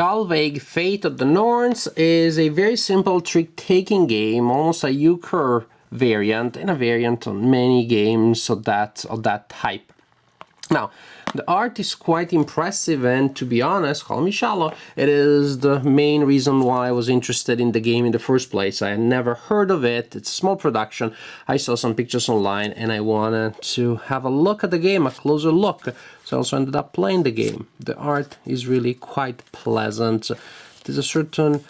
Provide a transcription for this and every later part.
Gulveig, Fate of the Norns is a very simple trick-taking game, almost a euchre variant, and a variant on many games of that type. Now, the art is quite impressive, and to be honest, call me shallow, it is the main reason why I was interested in the game in the first place. I had never heard of it. It's a small production. I saw some pictures online and I wanted to have a look at the game, a closer look. So I also ended up playing the game. The art is really quite pleasant. There's a certain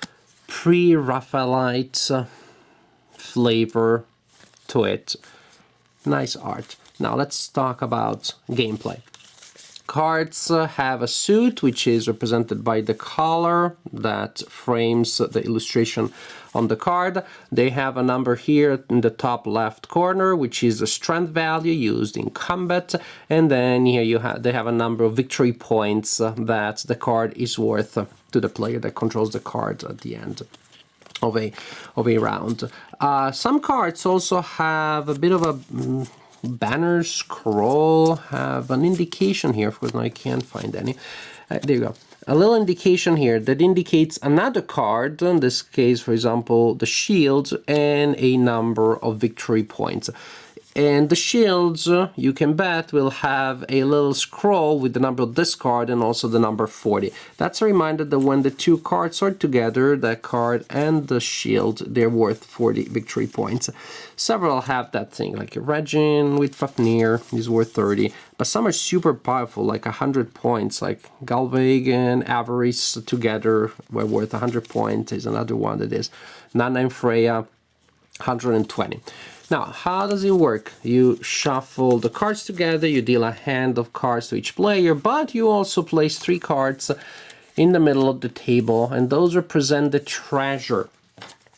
pre-Raphaelite flavor to it. Nice art. Now let's talk about gameplay. Cards have a suit, which is represented by the color that frames the illustration on the card. They have a number here in the top left corner, which is the strength value used in combat, and then here they have a number of victory points that the card is worth to the player that controls the card at the end of a round. Some cards also have a bit of a banner scroll, have an indication here. Of course, now I can't find any. There you go. A little indication here that indicates another card, in this case, for example, the shield, and a number of victory points. And the shields, you can bet, will have a little scroll with the number of this card and also the number 40. That's a reminder that when the two cards are together, that card and the shield, they're worth 40 victory points. Several have that thing, like Regin with Fafnir is worth 30, but some are super powerful, like 100 points, like Gulveig and Avarice together were worth 100 points. Is another one that is Nana and Freya, 120. Now, how does it work? You shuffle the cards together, you deal a hand of cards to each player, but you also place 3 cards in the middle of the table, and those represent the treasure.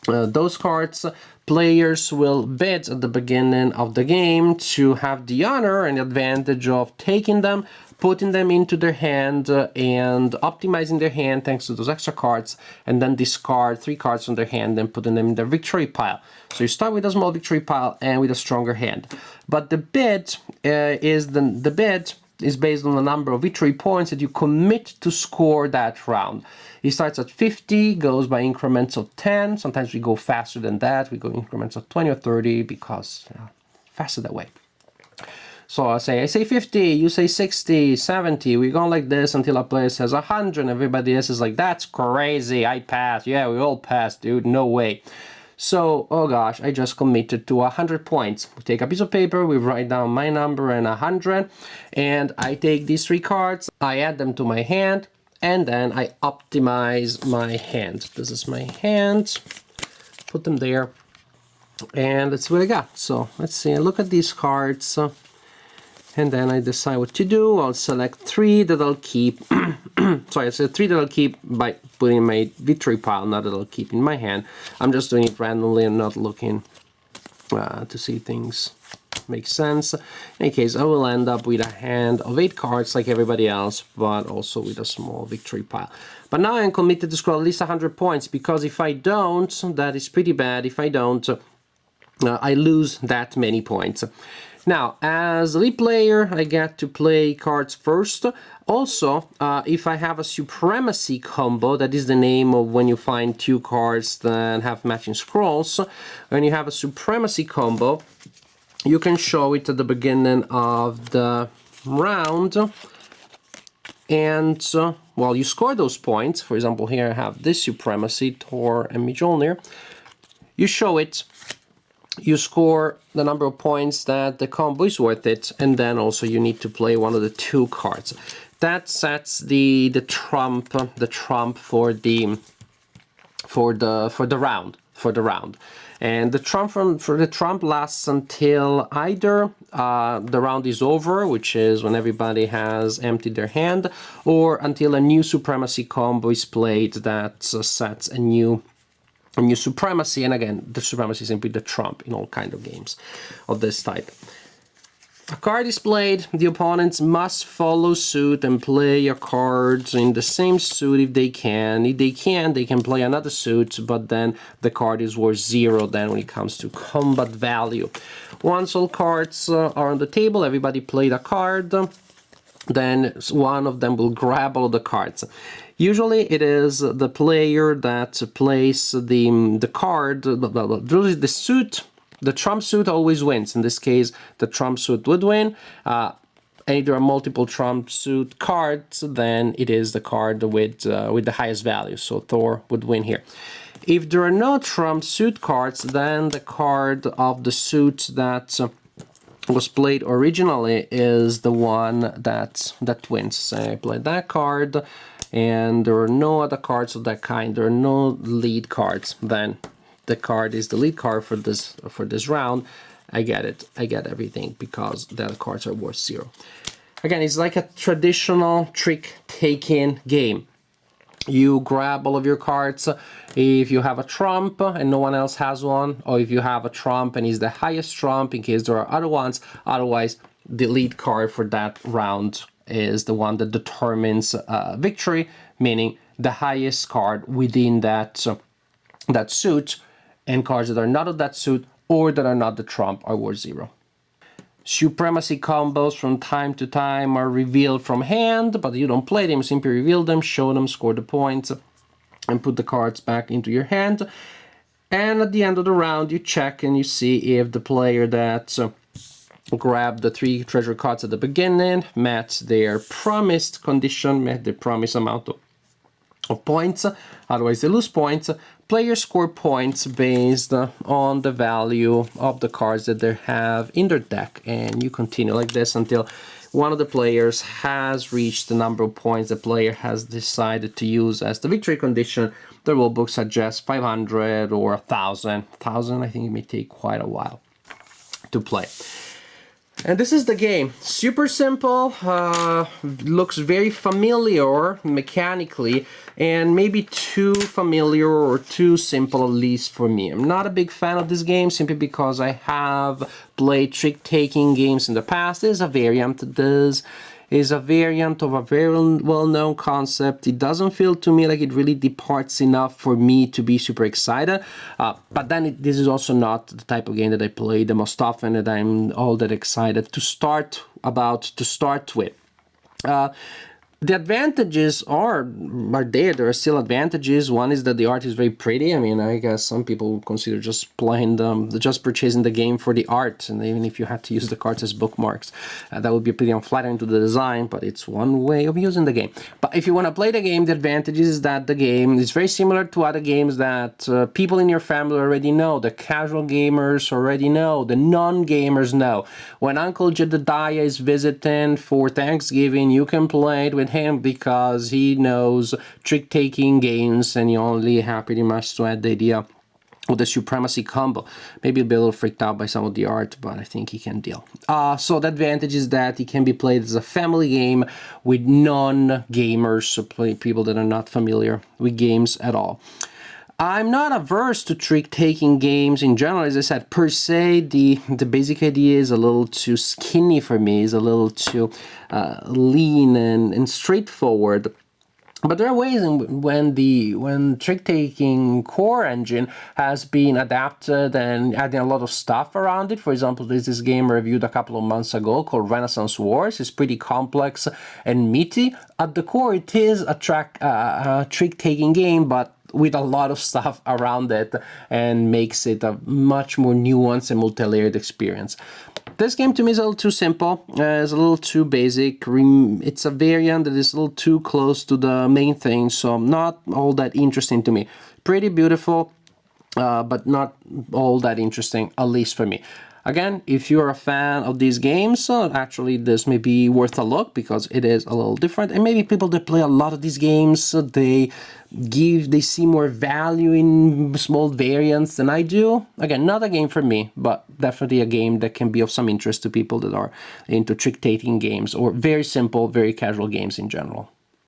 Those cards, players will bid at the beginning of the game to have the honor and advantage of taking them, putting them into their hand and optimizing their hand thanks to those extra cards, and then discard 3 cards from their hand and putting them in their victory pile. So you start with a small victory pile and with a stronger hand. But the bid is based on the number of victory points that you commit to score that round. It starts at 50, goes by increments of 10. Sometimes we go faster than that. We go increments of 20 or 30 because faster that way. So I say 50, you say 60, 70, we go like this until a player says 100, and everybody else is like, that's crazy, I passed. Yeah, we all passed, dude, no way. So, oh gosh, I just committed to 100 points. We take a piece of paper, we write down my number and 100, and I take these 3 cards, I add them to my hand, and then I optimize my hand. This is my hand, put them there, and that's what I got. So, let's see, look at these cards. And then I decide what to do. I'll select 3 that I'll keep. Sorry, I said 3 that I'll keep by putting in my victory pile, not that I'll keep in my hand. I'm just doing it randomly and not looking to see things make sense. In any case, I will end up with a hand of 8 cards like everybody else, but also with a small victory pile. But now I'm committed to score at least 100 points, because if I don't, that is pretty bad. If I don't, I lose that many points. Now, as a lead player, I get to play cards first. Also, if I have a supremacy combo, that is the name of when you find 2 cards that have matching scrolls. When you have a supremacy combo, you can show it at the beginning of the round. And, well, you score those points. For example, here I have this supremacy, Thor and Mjolnir. You show it. You score the number of points that the combo is worth it, and then also you need to play one of the 2 cards. That sets the trump for the round. And the trump lasts until either the round is over, which is when everybody has emptied their hand, or until a new supremacy combo is played that sets a new supremacy. And again, the supremacy is simply the trump in all kind of games of this type. A card is played, the opponents must follow suit and play a card in the same suit if they can. If they can, they can play another suit, but then the card is worth 0 then when it comes to combat value. Once all cards are on the table, everybody played a card. then one of them will grab all the cards. Usually it is the player that plays the card, the suit, the trump suit always wins. In this case, the trump suit would win. And if there are multiple trump suit cards, then it is the card with the highest value. So Thor would win here. If there are no trump suit cards, then the card of the suit that was played originally is the one that wins. So I played that card, and there are no other cards of that kind. There are no lead cards. Then the card is the lead card for this round. I get it. I get everything because the other cards are worth 0. Again, it's like a traditional trick-taking game. You grab all of your cards if you have a trump and no one else has one, or if you have a trump and it's the highest trump in case there are other ones. Otherwise, the lead card for that round is the one that determines victory, meaning the highest card within that suit, and cards that are not of that suit or that are not the trump are worth 0. Supremacy combos from time to time are revealed from hand, but you don't play them, simply reveal them, show them, score the points, and put the cards back into your hand. And at the end of the round, you check and you see if the player that grabbed the 3 treasure cards at the beginning met their promised condition, met the promised amount of points. Otherwise, they lose points. Players score points based on the value of the cards that they have in their deck, and you continue like this until one of the players has reached the number of points the player has decided to use as the victory condition. The rulebook suggests 500 or 1,000. 1,000, I think it may take quite a while to play. And this is the game. Super simple, looks very familiar mechanically, and maybe too familiar or too simple, at least for me. I'm not a big fan of this game simply because I have played trick-taking games in the past. There's a variant. This is a variant of a very well-known concept. It doesn't feel to me like it really departs enough for me to be super excited. But then this is also not the type of game that I play the most often, that I'm all that excited to start with. The advantages are there. There are still advantages. One is that the art is very pretty. I mean, I guess some people consider just purchasing the game for the art, and even if you had to use the cards as bookmarks, that would be pretty unflattering to the design, but it's one way of using the game. But if you want to play the game, the advantage is that the game is very similar to other games that people in your family already know, the casual gamers already know, the non-gamers know. When Uncle Jedediah is visiting for Thanksgiving, you can play it with him because he knows trick-taking games, and you only have pretty much to add the idea of the supremacy combo. Maybe he'll be a little freaked out by some of the art, but I think he can deal. So the advantage is that it can be played as a family game with non-gamers, so people that are not familiar with games at all. I'm not averse to trick-taking games in general. As I said, per se, the basic idea is a little too skinny for me. It's a little too lean and straightforward. But there are ways when trick-taking core engine has been adapted and adding a lot of stuff around it. For example, there's this game I reviewed a couple of months ago called Renaissance Wars. It's pretty complex and meaty. At the core, it is a trick-taking game, but with a lot of stuff around it, and makes it a much more nuanced and multi-layered experience. This game to me is a little too simple, it's a little too basic. It's a variant that is a little too close to the main thing, so not all that interesting to me. Pretty beautiful, but not all that interesting, at least for me. Again, if you're a fan of these games, actually this may be worth a look because it is a little different. And maybe people that play a lot of these games, they see more value in small variants than I do. Again, not a game for me, but definitely a game that can be of some interest to people that are into trick-taking games or very simple, very casual games in general.